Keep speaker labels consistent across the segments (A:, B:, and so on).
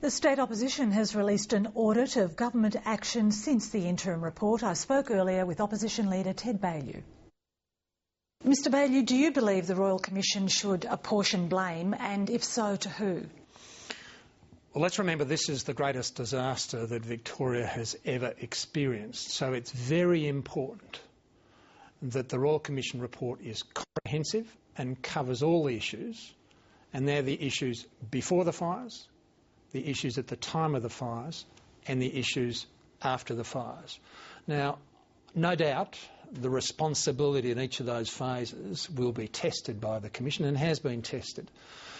A: The state opposition has released an audit of government action since the interim report. I spoke earlier with opposition leader Ted Baillieu. Mr Baillieu, do you believe the Royal Commission should apportion blame, and if so, to who?
B: Well, let's remember this is the greatest disaster that Victoria has ever experienced, so it's very important that the Royal Commission report is comprehensive and covers all the issues, and they're the issues before the fires, the issues at the time of the fires, and the issues after the fires. Now, no doubt the responsibility in each of those phases will be tested by the Commission and has been tested.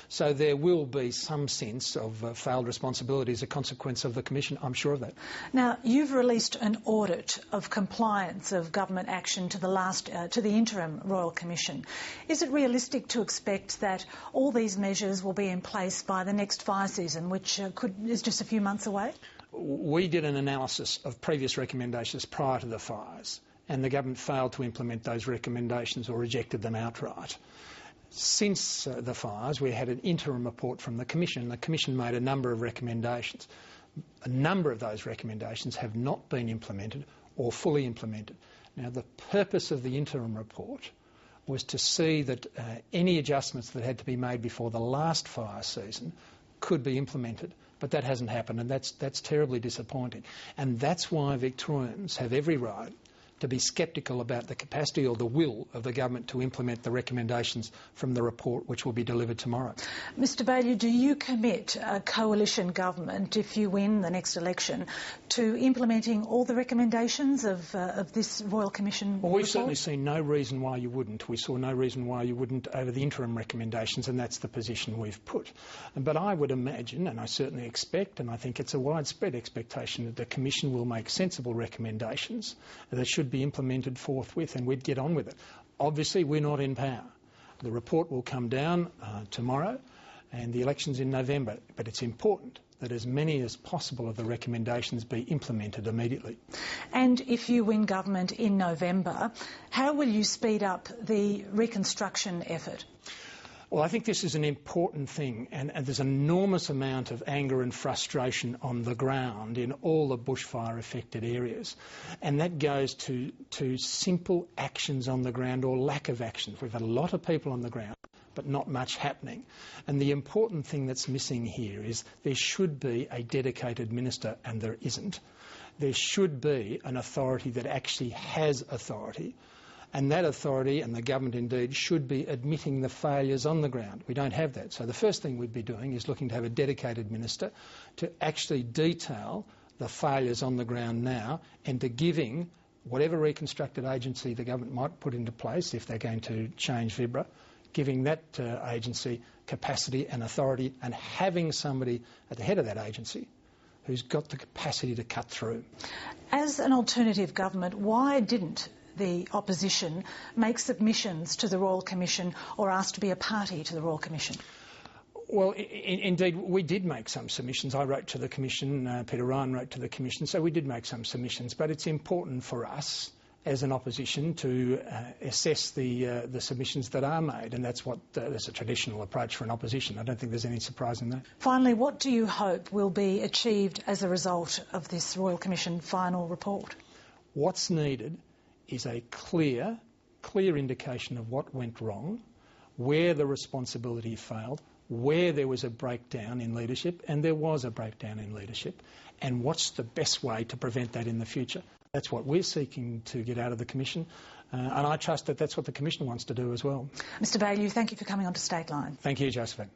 B: So there will be some sense of failed responsibility as a consequence of the Commission, I'm sure of that.
A: Now, you've released an audit of compliance of government action to the interim Royal Commission. Is it realistic to expect that all these measures will be in place by the next fire season, which is just a few months away?
B: We did an analysis of previous recommendations prior to the fires, and the government failed to implement those recommendations or rejected them outright. Since the fires, we had an interim report from the Commission. The Commission made a number of recommendations. A number of those recommendations have not been implemented or fully implemented. Now, the purpose of the interim report was to see that any adjustments that had to be made before the last fire season could be implemented, but that hasn't happened, and that's terribly disappointing. And that's why Victorians have every right to be sceptical about the capacity or the will of the government to implement the recommendations from the report, which will be delivered tomorrow.
A: Mr Baillieu, do you commit a coalition government, if you win the next election, to implementing all the recommendations of this Royal Commission
B: Well, we've
A: report?
B: certainly seen no reason why you wouldn't. We saw no reason why you wouldn't over the interim recommendations, and that's the position we've put. But I would imagine, and I certainly expect, and I think it's a widespread expectation, that the Commission will make sensible recommendations that should be implemented forthwith, and we'd get on with it. Obviously, we're not in power. The report will come down tomorrow, and the election's in November, but it's important that as many as possible of the recommendations be implemented immediately.
A: And if you win government in November, how will you speed up the reconstruction effort?
B: Well, I think this is an important thing, and there's an enormous amount of anger and frustration on the ground in all the bushfire-affected areas. And that goes to simple actions on the ground or lack of actions. We've had a lot of people on the ground, but not much happening. And the important thing that's missing here is there should be a dedicated minister, and there isn't. There should be an authority that actually has authority. And that authority, and the government indeed, should be admitting the failures on the ground. We don't have that. So the first thing we'd be doing is looking to have a dedicated minister to actually detail the failures on the ground now, and to giving whatever reconstructed agency the government might put into place, if they're going to change Vibra, giving that agency capacity and authority, and having somebody at the head of that agency who's got the capacity to cut through.
A: As an alternative government, why didn't the opposition make submissions to the Royal Commission or ask to be a party to the Royal Commission?
B: Well, indeed, we did make some submissions. I wrote to the Commission, Peter Ryan wrote to the Commission, so we did make some submissions. But it's important for us as an opposition to assess the submissions that are made, and that's a traditional approach for an opposition. I don't think there's any surprise in that.
A: Finally, what do you hope will be achieved as a result of this Royal Commission final report?
B: What's needed is a clear indication of what went wrong, where the responsibility failed, where there was a breakdown in leadership, and there was a breakdown in leadership, and what's the best way to prevent that in the future. That's what we're seeking to get out of the Commission, and I trust that that's what the Commission wants to do as well.
A: Mr Baillieu, thank you for coming on to State Line.
B: Thank you, Josephine.